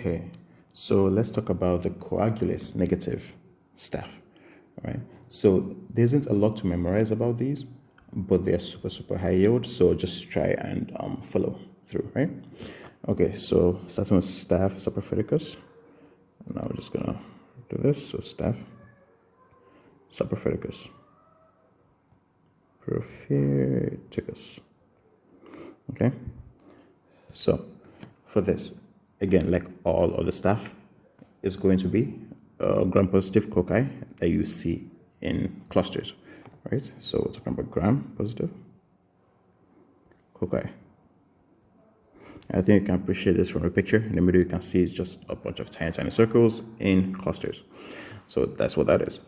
Okay, so let's talk about the coagulase negative staph. All right, so there isn't a lot to memorize about these, but they're super high yield, so just try and follow through, right? Okay, so starting with staph saprophyticus. Now we're just gonna do this. So staph saprophyticus prophyticus. Okay, so for this, again, like all other stuff, is going to be gram-positive cocci that you see in clusters, right? So we're talking about gram-positive cocci. I think you can appreciate this from the picture. In the middle, you can see it's just a bunch of tiny circles in clusters. So that's what that is.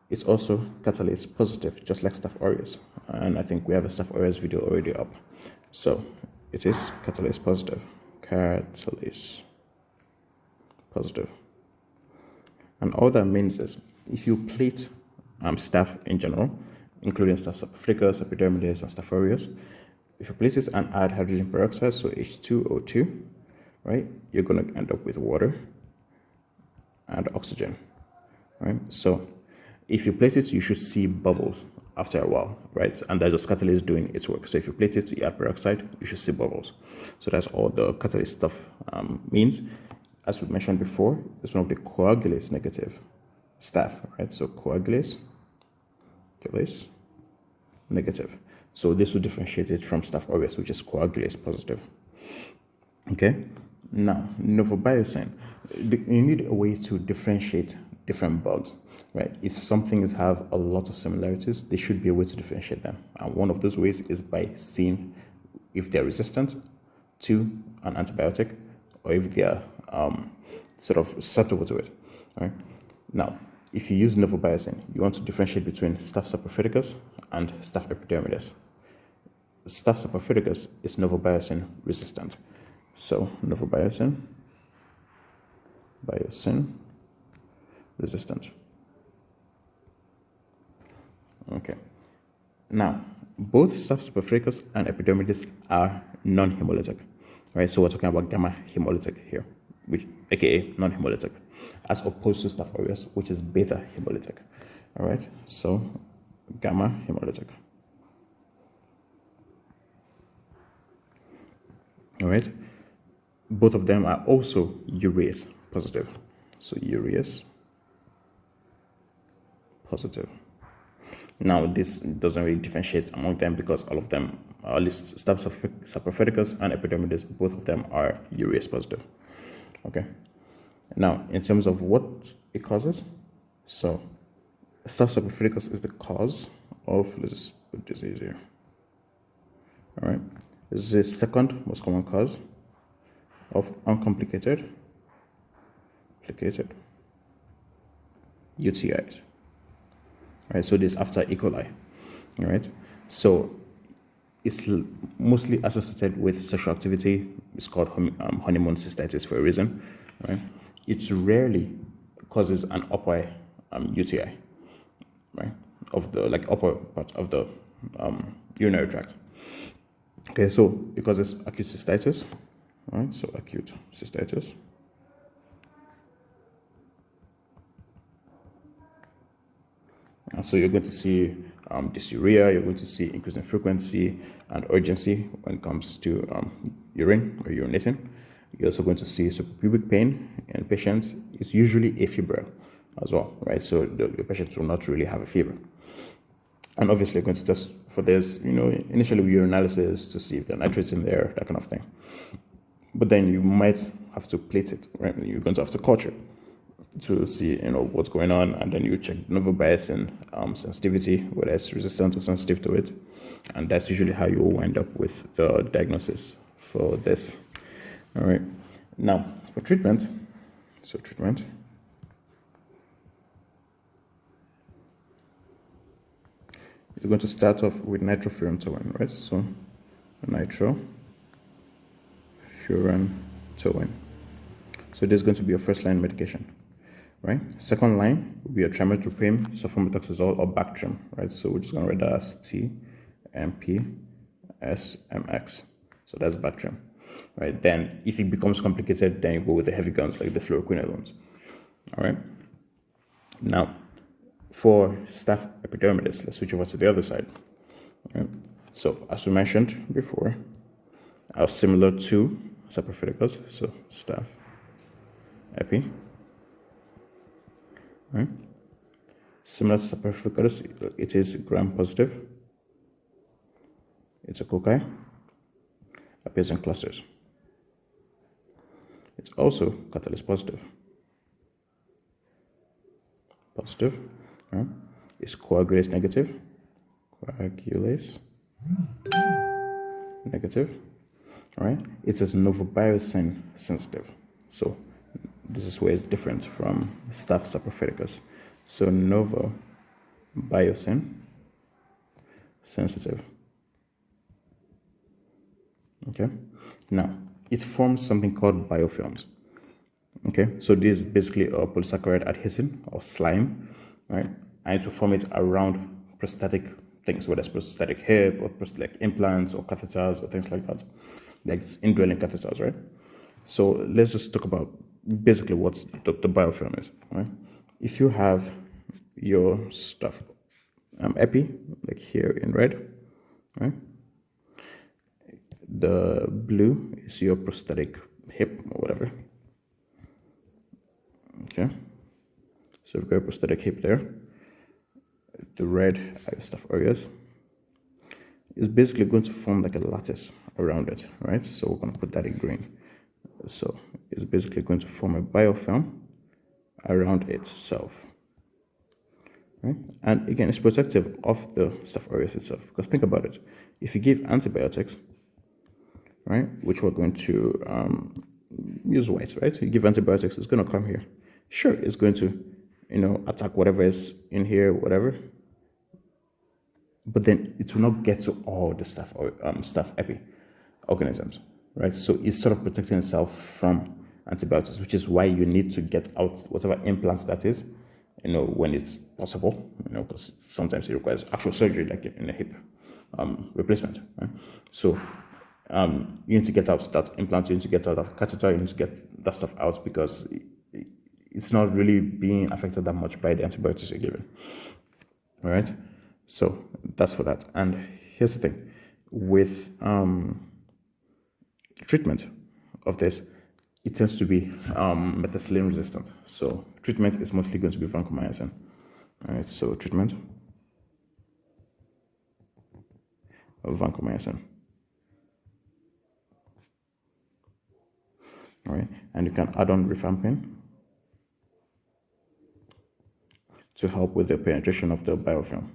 It's also catalase positive, just like Staph aureus. And I think we have a Staph aureus video already up. So it is catalase positive. Catalase positive. And all that means is if you plate staph in general, including Staph saprophyticus, epidermidis, and Staph aureus, if you plate this and add hydrogen peroxide, so H2O2, right, you're going to end up with water and oxygen, right? So if you plate it, you should see bubbles after a while, right? And that's just catalase doing its work. So if you plate it, you add peroxide, you should see bubbles. So that's all the catalase stuff means. As we mentioned before, it's one of the coagulase negative staph, right? So coagulase negative. So this will differentiate it from Staph aureus, which is coagulase positive. Okay. Now, novobiocin. You need a way to differentiate different bugs, right? If some things have a lot of similarities, there should be a way to differentiate them. And one of those ways is by seeing if they're resistant to an antibiotic or if they are sort of susceptible to it. Right? Now, if you use novobiocin, you want to differentiate between Staph saprophyticus and Staph epidermidis. Staph saprophyticus is novobiocin resistant. So novobiocin resistant. Okay. Now, both Staph saprophyticus and epidermidis are non-hemolytic. Right? So we're talking about gamma hemolytic here, which aka non-hemolytic, as opposed to Staph aureus, which is beta hemolytic. All right, so gamma hemolytic. All right, both of them are also urease positive. So urease positive. Now, this doesn't really differentiate among them because all of them, at least Staph saprophyticus and epidermidis, both of them are urease positive. Okay. Now, in terms of what it causes, so Staph saprophyticus is the cause of, let's just put this easier. All right. This is the second most common cause of uncomplicated UTIs. Right, so this after E. coli. All right, so it's mostly associated with sexual activity. It's called honeymoon cystitis for a reason. Right, it rarely causes an upper UTI, right, of the upper part of the urinary tract. Okay, so because it's acute cystitis, right? So acute cystitis. And so you're going to see dysuria, you're going to see increase in frequency and urgency when it comes to urine or urinating. You're also going to see suprapubic pain in patients. It's usually afebrile as well, right? So your patients will not really have a fever. And obviously, you're going to test for this, initially with urinalysis to see if there are nitrates in there, that kind of thing. But then you might have to plate it, right? You're going to have to culture to see, what's going on, and then you check novobiocin sensitivity, whether it's resistant or sensitive to it, and that's usually how you will wind up with the diagnosis for this. All right. Now for treatment, you're going to start off with nitrofurantoin, right? So nitrofurantoin. So this is going to be your first line medication. Right. Second line will be a trimethoprim, sulfamethoxazole, or Bactrim. Right. So we're just going to write that as TMP SMX. So that's Bactrim. right? Then if it becomes complicated, then you go with the heavy guns like the fluoroquinolones, all right? Now, for Staph epidermidis, let's switch over to the other side. Right? So, as we mentioned before, are similar to Saprophyticus, so Staph epi, right? Similar to Saprophyticus, it is gram-positive. It's a cocci, appears in clusters. It's also catalase positive. Right? It's coagulase negative. Coagulase negative. All right? It is novobiocin sensitive. So this is where it's different from Staph saprophyticus. So novobiocin sensitive. Okay. Now it forms something called biofilms. Okay, so this is basically a polysaccharide adhesin or slime, right? I need to form it around prosthetic things, whether it's prosthetic hip or prosthetic implants or catheters or things like that, like indwelling catheters, right? So let's just talk about basically what the biofilm is, right? If you have your stuff, epi, like here in red, right? The blue is your prosthetic hip or whatever. Okay, so we've got a prosthetic hip there. The red Staph aureus is basically going to form like a lattice around it, right? So we're going to put that in green. So it's basically going to form a biofilm around itself, right? And again, it's protective of the Staph aureus itself, because think about it. If you give antibiotics, right, which we're going to use white, right? So you give antibiotics, it's going to come here. Sure, it's going to, attack whatever is in here, whatever. But then it will not get to all the Staph epi organisms, right? So it's sort of protecting itself from antibiotics, which is why you need to get out whatever implants that is, when it's possible, because sometimes it requires actual surgery, like in a hip replacement, right? So you need to get out that implant, you need to get out that catheter, you need to get that stuff out, because it's not really being affected that much by the antibiotics you're given. All right, so that's for that. And here's the thing with treatment of this, it tends to be methicillin resistant. So treatment is mostly going to be vancomycin. All right, so treatment of vancomycin. All right, and you can add on rifampin to help with the penetration of the biofilm.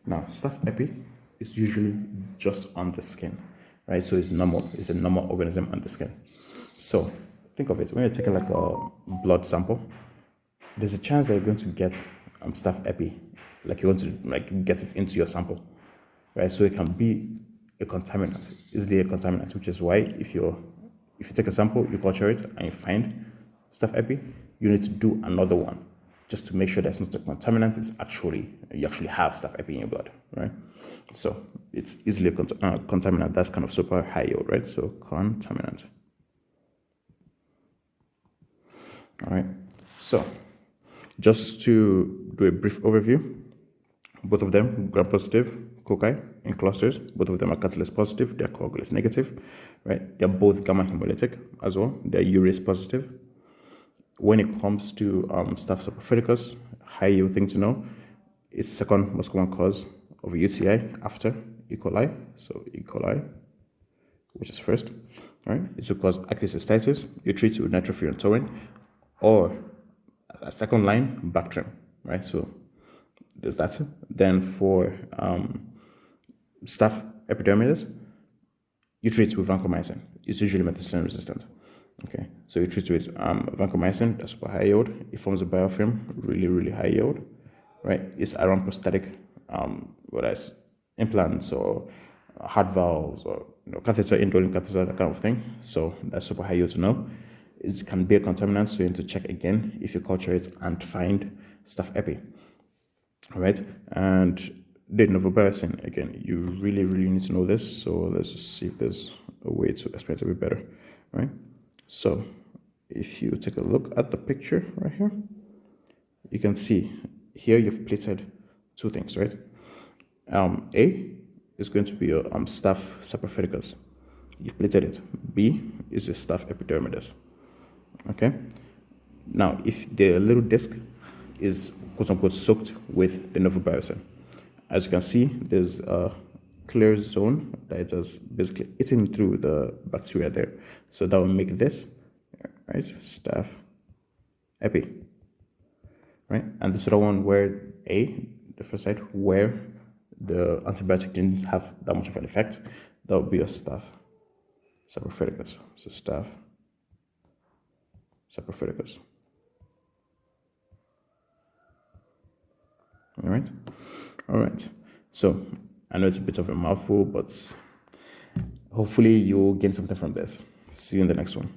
Now, Staph epi is usually just on the skin, right? So it's normal. It's a normal organism on the skin. So think of it, when you're taking like a blood sample, there's a chance that you're going to get Staph epi, like you're going to get it into your sample, right? So it can be a contaminant, easily a contaminant, which is why if you take a sample, you culture it, and you find Staph epi, you need to do another one just to make sure that's not a contaminant. It's you actually have Staph epi in your blood, right? So it's easily a contaminant. That's kind of super high yield, right? So contaminant. All right. So just to do a brief overview, both of them gram-positive cocci in clusters. Both of them are catalase positive. They're coagulase negative, right? They're both gamma hemolytic as well. They're urease positive. When it comes to Staph saprophyticus, high yield thing to know, it's second most common cause of a UTI after E. coli. So E. coli, which is first, right? It will cause acute cystitis. You treat it with nitrofurantoin, or a second line, Bactrim, right? So there's that. Then for Staph epidermidis, you treat it with vancomycin. It's usually methicillin resistant. Okay, so you treat it with vancomycin, that's super high yield. It forms a biofilm, really, really high yield, right? It's around prosthetic, whether it's implants or heart valves or catheter, indwelling catheter, that kind of thing. So that's super high yield to know. It can be a contaminant, so you need to check again if you culture it and find Staph epi. All right, and the novovirus, again, you really need to know this. So let's just see if there's a way to explain it a bit better, right? So if you take a look at the picture right here, you can see here you've plated two things, right? A is going to be your Staph saprophyticus. You've plated it. B is your Staph epidermidis. Okay. Now, if the little disc is quote unquote soaked with the novovirus, as you can see, there's a clear zone that it has basically eaten through the bacteria there. So that will make this, right, Staph epi, right? And this other one where A, the first side, where the antibiotic didn't have that much of an effect, that would be a Staph saprophyticus. So Staph saprophyticus. All right. So I know it's a bit of a mouthful, but hopefully you'll gain something from this. See you in the next one.